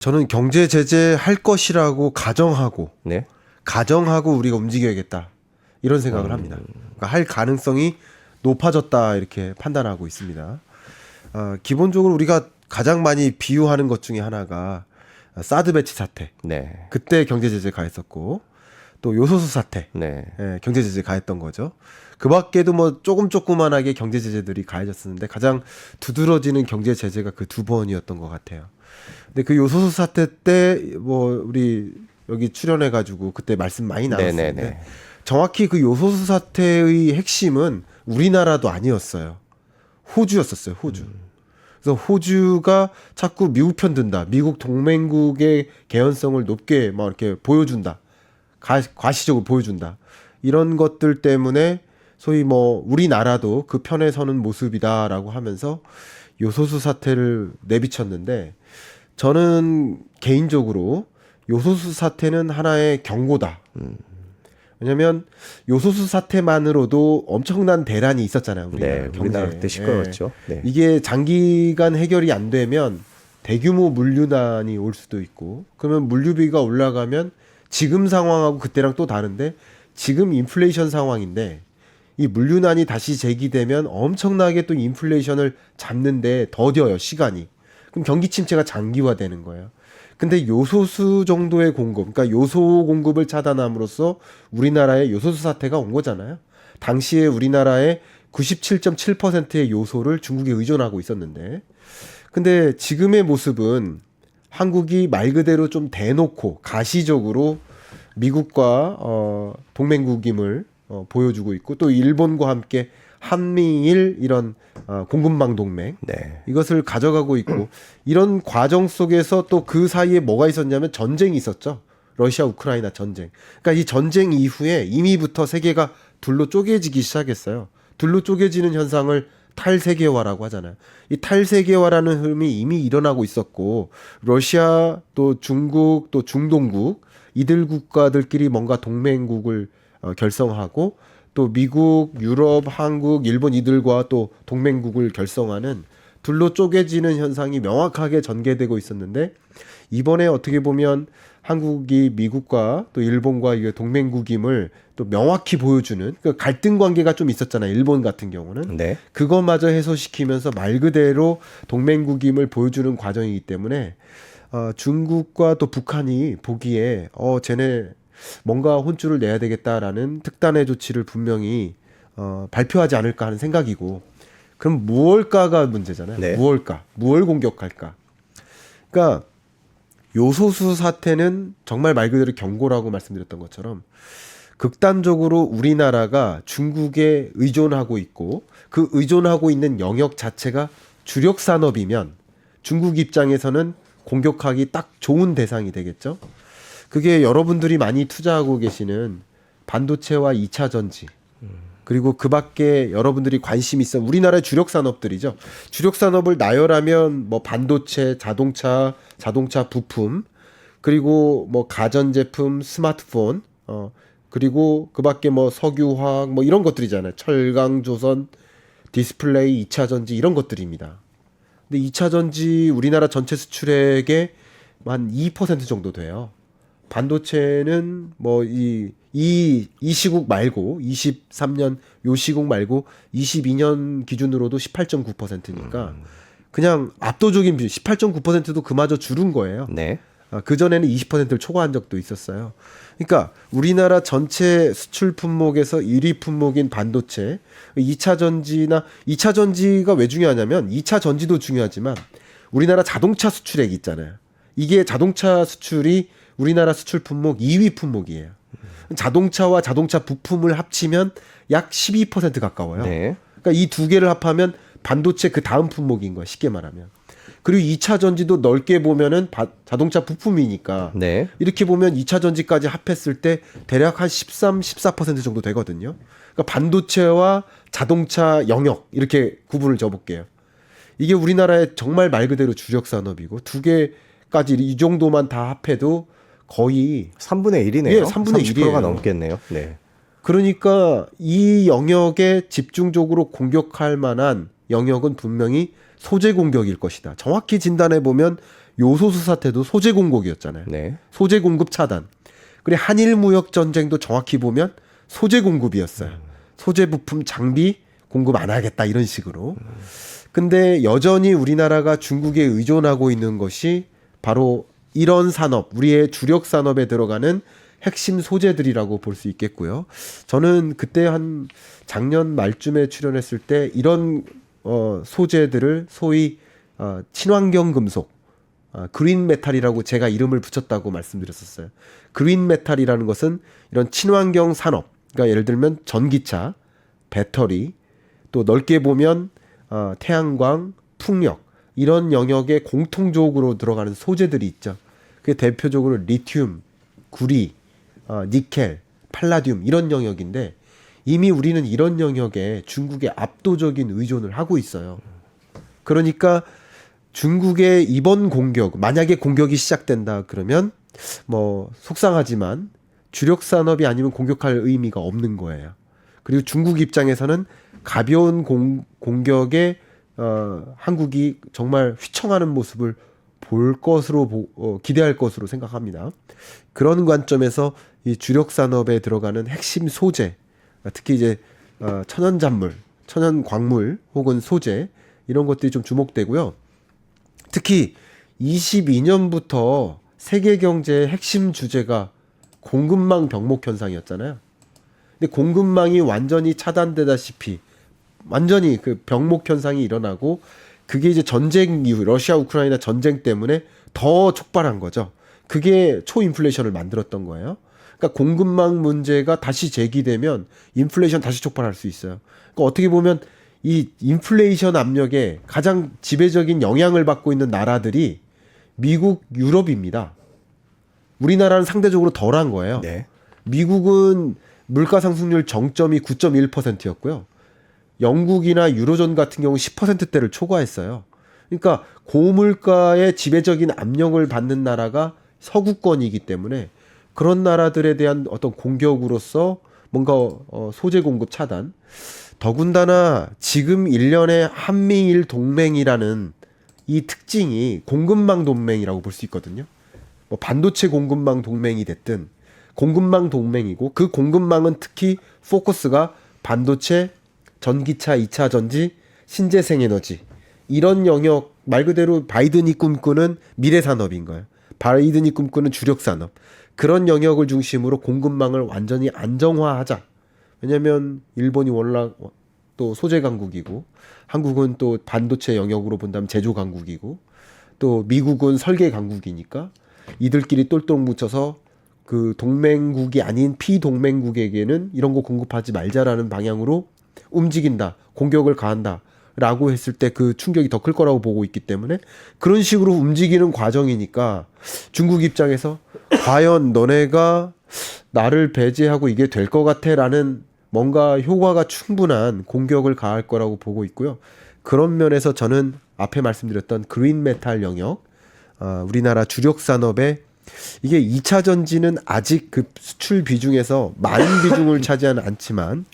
저는 경제 제재 할 것이라고 네. 가정하고 우리가 움직여야겠다 이런 생각을 합니다. 그러니까 할 가능성이 높아졌다 이렇게 판단하고 있습니다. 기본적으로 우리가 가장 많이 비유하는 것 중에 하나가 사드 배치 사태. 네. 그때 경제 제재 가했었고 또 요소수 사태. 네. 경제 제재 가했던 거죠. 그 밖에도 뭐 조그만하게 경제 제재들이 가해졌었는데 가장 두드러지는 경제 제재가 그 두 번이었던 것 같아요. 근데 그 요소수 사태 때 뭐 우리 여기 출연해가지고 그때 말씀 많이 나눴는데 네네네. 정확히 그 요소수 사태의 핵심은 우리나라도 아니었어요. 호주였었어요. 호주. 그래서 호주가 자꾸 미국 편 든다. 미국 동맹국의 개연성을 높게 막 이렇게 보여준다. 과시적으로 보여준다. 이런 것들 때문에 소위 뭐 우리나라도 그 편에 서는 모습이다라고 하면서 요소수 사태를 내비쳤는데 저는 개인적으로 요소수 사태는 하나의 경고다. 왜냐하면 요소수 사태만으로도 엄청난 대란이 있었잖아요. 네. 우리나라 그때 시끄러웠죠. 네. 이게 장기간 해결이 안 되면 대규모 물류난이 올 수도 있고 그러면 물류비가 올라가면 지금 상황하고 그때랑 또 다른데 지금 인플레이션 상황인데 이 물류난이 다시 제기되면 엄청나게 또 인플레이션을 잡는데 더뎌요. 시간이. 그럼 경기 침체가 장기화되는 거예요. 근데 요소수 정도의 공급, 그러니까 요소 공급을 차단함으로써 우리나라에 요소수 사태가 온 거잖아요. 당시에 우리나라의 97.7%의 요소를 중국에 의존하고 있었는데, 근데 지금의 모습은 한국이 말 그대로 좀 대놓고 가시적으로 미국과 동맹국임을 보여주고 있고 또 일본과 함께 한미일 이런 공급망 동맹 네. 이것을 가져가고 있고 이런 과정 속에서 또 그 사이에 뭐가 있었냐면 전쟁이 있었죠. 러시아 우크라이나 전쟁. 그러니까 이 전쟁 이후에 이미부터 세계가 둘로 쪼개지기 시작했어요. 둘로 쪼개지는 현상을 탈세계화라고 하잖아요. 이 탈세계화라는 흐름이 이미 일어나고 있었고 러시아 또 중국 또 중동국 이들 국가들끼리 뭔가 동맹국을 결성하고 또 미국, 유럽, 한국, 일본 이들과 또 동맹국을 결성하는 둘로 쪼개지는 현상이 명확하게 전개되고 있었는데 이번에 어떻게 보면 한국이 미국과 또 일본과 이 동맹국임을 또 명확히 보여주는 그 갈등 관계가 좀 있었잖아요. 일본 같은 경우는 네. 그것마저 해소시키면서 말 그대로 동맹국임을 보여주는 과정이기 때문에 중국과 또 북한이 보기에 쟤네 뭔가 혼쭐을 내야 되겠다라는 특단의 조치를 분명히 발표하지 않을까 하는 생각이고 그럼 무엇일까가 문제잖아요. 네. 무엇을 공격할까? 그러니까 요소수 사태는 정말 말 그대로 경고라고 말씀드렸던 것처럼 극단적으로 우리나라가 중국에 의존하고 있고 그 의존하고 있는 영역 자체가 주력 산업이면 중국 입장에서는 공격하기 딱 좋은 대상이 되겠죠. 그게 여러분들이 많이 투자하고 계시는 반도체와 2차 전지 그리고 그 밖에 여러분들이 관심 있어 우리나라의 주력 산업들이죠. 주력 산업을 나열하면 뭐 반도체, 자동차 부품 그리고 뭐 가전제품, 스마트폰 그리고 그 밖에 뭐 석유화학 뭐 이런 것들이잖아요. 철강, 조선, 디스플레이, 2차 전지 이런 것들입니다. 근데 2차 전지 우리나라 전체 수출액의 한 2% 정도 돼요. 반도체는 뭐 이 시국 말고 23년 요 시국 말고 22년 기준으로도 18.9%니까 그냥 압도적인 비율 18.9%도 그마저 줄은 거예요. 네. 그전에는 20%를 초과한 적도 있었어요. 그러니까 우리나라 전체 수출 품목에서 1위 품목인 반도체, 2차 전지가 왜 중요하냐면 2차 전지도 중요하지만 우리나라 자동차 수출액 있잖아요. 이게 자동차 수출이 우리나라 수출 품목 2위 품목이에요. 자동차와 자동차 부품을 합치면 약 12% 가까워요. 네. 그러니까 이 두 개를 합하면 반도체 그 다음 품목인 거야. 쉽게 말하면. 그리고 2차 전지도 넓게 보면은 자동차 부품이니까 네. 이렇게 보면 2차 전지까지 합했을 때 대략 한 13, 14% 정도 되거든요. 그러니까 반도체와 자동차 영역 이렇게 구분을 줘볼게요. 이게 우리나라의 정말 말 그대로 주력 산업이고 두 개까지 이 정도만 다 합해도 거의 3분의 1이네요. 예, 3분의 30%가 1이에요. 넘겠네요. 네. 그러니까 이 영역에 집중적으로 공격할 만한 영역은 분명히 소재 공격일 것이다. 정확히 진단해 보면 요소수 사태도 소재 공급이었잖아요. 네. 소재 공급 차단. 그리고 한일 무역 전쟁도 정확히 보면 소재 공급이었어요. 소재 부품 장비 공급 안 하겠다 이런 식으로. 근데 여전히 우리나라가 중국에 의존하고 있는 것이 바로 이런 산업, 우리의 주력 산업에 들어가는 핵심 소재들이라고 볼 수 있겠고요. 저는 그때 한 작년 말쯤에 출연했을 때 이런 소재들을 소위 친환경 금속, 그린 메탈이라고 제가 이름을 붙였다고 말씀드렸었어요. 그린 메탈이라는 것은 이런 친환경 산업, 그러니까 예를 들면 전기차, 배터리, 또 넓게 보면 태양광, 풍력 이런 영역에 공통적으로 들어가는 소재들이 있죠. 그게 대표적으로 리튬, 구리, 니켈, 팔라듐 이런 영역인데 이미 우리는 이런 영역에 중국에 압도적인 의존을 하고 있어요. 그러니까 중국의 이번 공격, 만약에 공격이 시작된다 그러면 뭐 속상하지만 주력 산업이 아니면 공격할 의미가 없는 거예요. 그리고 중국 입장에서는 가벼운 공격에 한국이 정말 휘청하는 모습을 볼 것으로 기대할 것으로 생각합니다. 그런 관점에서 이 주력 산업에 들어가는 핵심 소재, 특히 이제 천연 잔물, 천연 광물 혹은 소재 이런 것들이 좀 주목되고요. 특히 22년부터 세계 경제의 핵심 주제가 공급망 병목 현상이었잖아요. 근데 공급망이 완전히 차단되다시피 완전히 그 병목 현상이 일어나고 그게 이제 전쟁 이후 러시아 우크라이나 전쟁 때문에 더 촉발한 거죠. 그게 초인플레이션을 만들었던 거예요. 그러니까 공급망 문제가 다시 제기되면 인플레이션 다시 촉발할 수 있어요. 그러니까 어떻게 보면 이 인플레이션 압력에 가장 지배적인 영향을 받고 있는 나라들이 미국, 유럽입니다. 우리나라는 상대적으로 덜한 거예요. 네. 미국은 물가 상승률 정점이 9.1%였고요. 영국이나 유로존 같은 경우 10%대를 초과했어요. 그러니까 고물가의 지배적인 압력을 받는 나라가 서구권이기 때문에 그런 나라들에 대한 어떤 공격으로서 뭔가 소재 공급 차단. 더군다나 지금 일련의 한미일 동맹이라는 이 특징이 공급망 동맹이라고 볼 수 있거든요. 뭐 반도체 공급망 동맹이 됐든 공급망 동맹이고 그 공급망은 특히 포커스가 반도체, 전기차, 2차 전지, 신재생 에너지 이런 영역 말 그대로 바이든이 꿈꾸는 미래 산업인 거예요. 바이든이 꿈꾸는 주력 산업. 그런 영역을 중심으로 공급망을 완전히 안정화하자. 왜냐하면 일본이 워낙 또 소재 강국이고 한국은 또 반도체 영역으로 본다면 제조 강국이고 또 미국은 설계 강국이니까 이들끼리 똘똘 뭉쳐서 그 동맹국이 아닌 피동맹국에게는 이런 거 공급하지 말자라는 방향으로 움직인다. 공격을 가한다. 라고 했을 때 그 충격이 더 클 거라고 보고 있기 때문에 그런 식으로 움직이는 과정이니까 중국 입장에서 과연 너네가 나를 배제하고 이게 될 것 같아 라는 뭔가 효과가 충분한 공격을 가할 거라고 보고 있고요. 그런 면에서 저는 앞에 말씀드렸던 그린 메탈 영역, 우리나라 주력 산업에 이게 2차 전지는 아직 그 수출 비중에서 많은 비중을 차지하는 않지만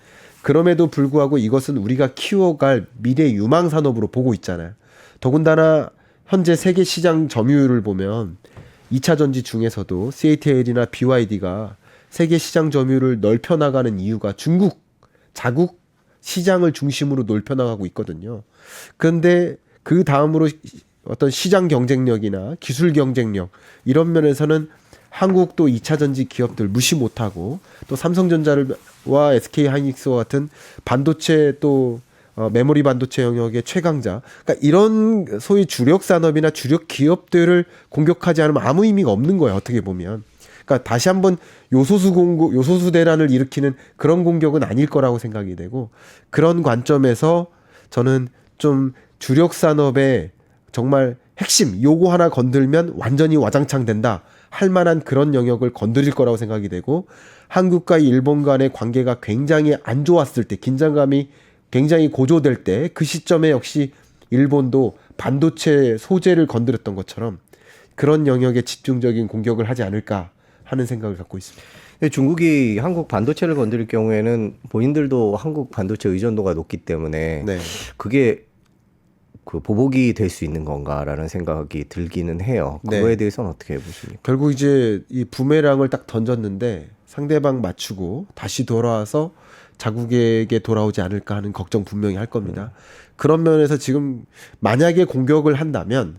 그럼에도 불구하고 이것은 우리가 키워갈 미래 유망 산업으로 보고 있잖아요. 더군다나 현재 세계 시장 점유율을 보면 2차 전지 중에서도 CATL이나 BYD가 세계 시장 점유율을 넓혀 나가는 이유가 중국 자국 시장을 중심으로 넓혀 나가고 있거든요. 그런데 그 다음으로 어떤 시장 경쟁력이나 기술 경쟁력 이런 면에서는 한국도 2차 전지 기업들 무시 못하고 또 삼성전자와 SK하이닉스와 같은 반도체 또 메모리 반도체 영역의 최강자. 그러니까 이런 소위 주력 산업이나 주력 기업들을 공격하지 않으면 아무 의미가 없는 거예요. 어떻게 보면. 그러니까 다시 한번 요소수 대란을 일으키는 그런 공격은 아닐 거라고 생각이 되고 그런 관점에서 저는 좀 주력 산업의 정말 핵심 요거 하나 건들면 완전히 와장창 된다 할 만한 그런 영역을 건드릴 거라고 생각이 되고 한국과 일본 간의 관계가 굉장히 안 좋았을 때 긴장감이 굉장히 고조될 때 그 시점에 역시 일본도 반도체 소재를 건드렸던 것처럼 그런 영역에 집중적인 공격을 하지 않을까 하는 생각을 갖고 있습니다. 중국이 한국 반도체를 건드릴 경우에는 본인들도 한국 반도체 의존도가 높기 때문에 네. 그게 그 보복이 될 수 있는 건가라는 생각이 들기는 해요. 그거에 네. 대해서는 어떻게 보십니까? 결국 이제 이 부메랑을 딱 던졌는데 상대방 맞추고 다시 돌아와서 자국에게 돌아오지 않을까 하는 걱정 분명히 할 겁니다. 그런 면에서 지금 만약에 공격을 한다면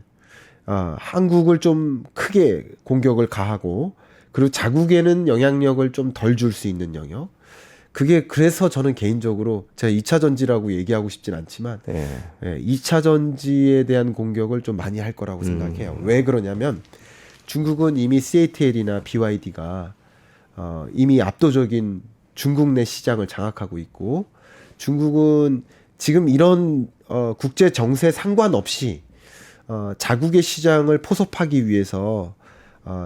한국을 좀 크게 공격을 가하고 그리고 자국에는 영향력을 좀 덜 줄 수 있는 영역. 그게 그래서 저는 개인적으로 제가 2차 전지라고 얘기하고 싶진 않지만 네. 2차 전지에 대한 공격을 좀 많이 할 거라고 생각해요. 왜 그러냐면 중국은 이미 CATL이나 BYD가 이미 압도적인 중국 내 시장을 장악하고 있고 중국은 지금 이런 국제 정세 상관없이 자국의 시장을 포섭하기 위해서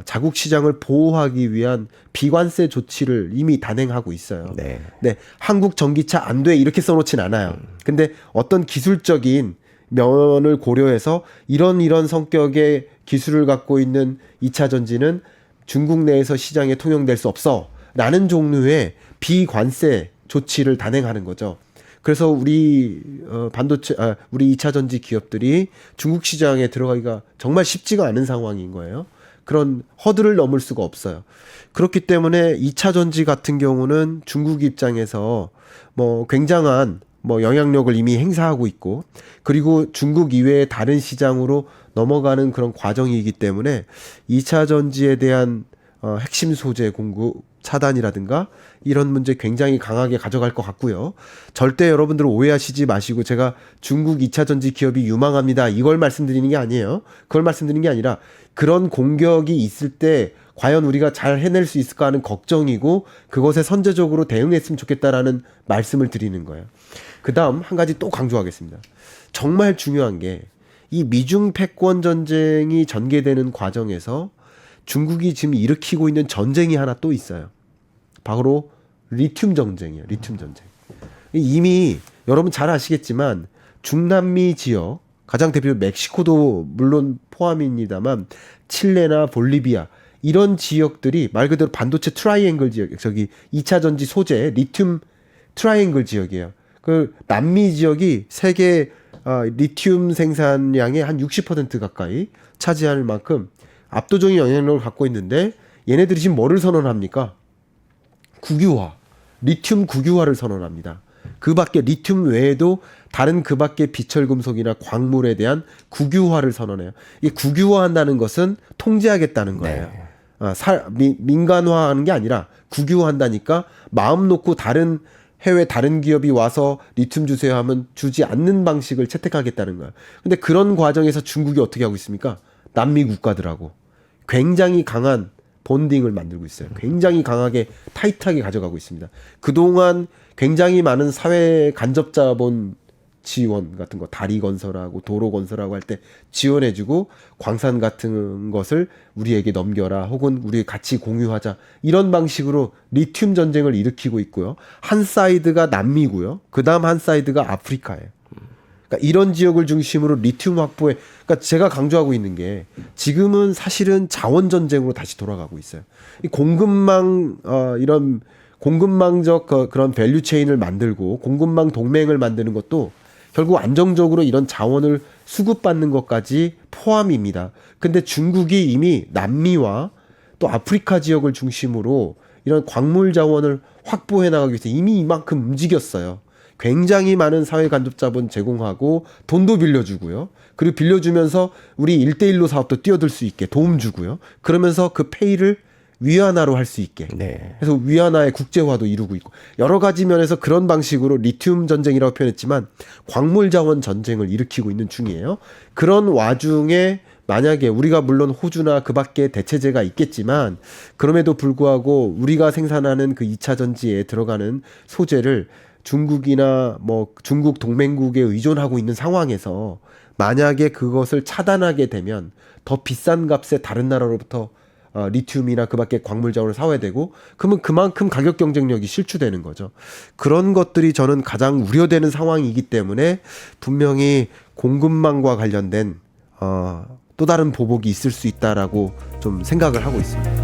자국 시장을 보호하기 위한 비관세 조치를 이미 단행하고 있어요. 네. 네, 한국 전기차 안 돼 이렇게 써놓진 않아요. 근데 어떤 기술적인 면을 고려해서 이런 성격의 기술을 갖고 있는 2차 전지는 중국 내에서 시장에 통용될 수 없어 라는 종류의 비관세 조치를 단행하는 거죠. 그래서 우리 우리 2차 전지 기업들이 중국 시장에 들어가기가 정말 쉽지가 않은 상황인 거예요. 그런 허들을 넘을 수가 없어요. 그렇기 때문에 2차 전지 같은 경우는 중국 입장에서 뭐 굉장한 영향력을 이미 행사하고 있고 그리고 중국 이외의 다른 시장으로 넘어가는 그런 과정이기 때문에 2차 전지에 대한 핵심 소재 공급 차단이라든가 이런 문제 굉장히 강하게 가져갈 것 같고요. 절대 여러분들 오해하시지 마시고 제가 중국 2차 전지 기업이 유망합니다. 이걸 말씀드리는 게 아니에요. 그걸 말씀드리는 게 아니라 그런 공격이 있을 때 과연 우리가 잘 해낼 수 있을까 하는 걱정이고 그것에 선제적으로 대응했으면 좋겠다라는 말씀을 드리는 거예요. 그다음 한 가지 또 강조하겠습니다. 정말 중요한 게 이 미중 패권 전쟁이 전개되는 과정에서 중국이 지금 일으키고 있는 전쟁이 하나 또 있어요. 바로 리튬 전쟁이에요. 리튬 전쟁. 이미 여러분 잘 아시겠지만 중남미 지역 가장 대표 멕시코도 물론 포함입니다만 칠레나 볼리비아 이런 지역들이 말 그대로 반도체 트라이앵글 지역, 저기 2차 전지 소재 리튬 트라이앵글 지역이에요. 그 남미 지역이 세계 리튬 생산량의 한 60% 가까이 차지할 만큼 압도적인 영향력을 갖고 있는데 얘네들이 지금 뭐를 선언합니까? 국유화, 리튬 국유화를 선언합니다. 그 밖에 리튬 외에도 다른 그 밖에 비철금속이나 광물에 대한 국유화를 선언해요. 이 국유화한다는 것은 통제하겠다는 거예요. 네. 민간화하는 게 아니라 국유화한다니까 마음 놓고 해외 다른 기업이 와서 리튬 주세요 하면 주지 않는 방식을 채택하겠다는 거예요. 근데 그런 과정에서 중국이 어떻게 하고 있습니까? 남미 국가들하고 굉장히 강한 본딩을 만들고 있어요. 굉장히 강하게 타이트하게 가져가고 있습니다. 그동안 굉장히 많은 사회 간접 자본 지원 같은 거 다리 건설하고 도로 건설하고 할 때 지원해주고 광산 같은 것을 우리에게 넘겨라 혹은 우리 같이 공유하자 이런 방식으로 리튬 전쟁을 일으키고 있고요. 한 사이드가 남미고요. 그 다음 한 사이드가 아프리카예요. 그러니까 이런 지역을 중심으로 리튬 확보에 그러니까 제가 강조하고 있는 게 지금은 사실은 자원 전쟁으로 다시 돌아가고 있어요. 이 공급망 이런 공급망적 그런 밸류 체인을 만들고 공급망 동맹을 만드는 것도 결국 안정적으로 이런 자원을 수급받는 것까지 포함입니다. 근데 중국이 이미 남미와 또 아프리카 지역을 중심으로 이런 광물 자원을 확보해 나가기 위해서 이미 이만큼 움직였어요. 굉장히 많은 사회 간접 자본 제공하고 돈도 빌려주고요. 그리고 빌려주면서 우리 1대1로 사업도 뛰어들 수 있게 도움 주고요. 그러면서 그 페이를 위안화로 할 수 있게. 네. 그래서 위안화의 국제화도 이루고 있고 여러 가지 면에서 그런 방식으로 리튬 전쟁이라고 표현했지만 광물 자원 전쟁을 일으키고 있는 중이에요. 그런 와중에 만약에 우리가 물론 호주나 그 밖에 대체제가 있겠지만 그럼에도 불구하고 우리가 생산하는 그 2차 전지에 들어가는 소재를 중국이나 중국 동맹국에 의존하고 있는 상황에서 만약에 그것을 차단하게 되면 더 비싼 값에 다른 나라로부터 리튬이나 그 밖에 광물 자원을 사와야 되고 그러면 그만큼 가격 경쟁력이 실추되는 거죠. 그런 것들이 저는 가장 우려되는 상황이기 때문에 분명히 공급망과 관련된 또 다른 보복이 있을 수 있다라고 좀 생각을 하고 있습니다.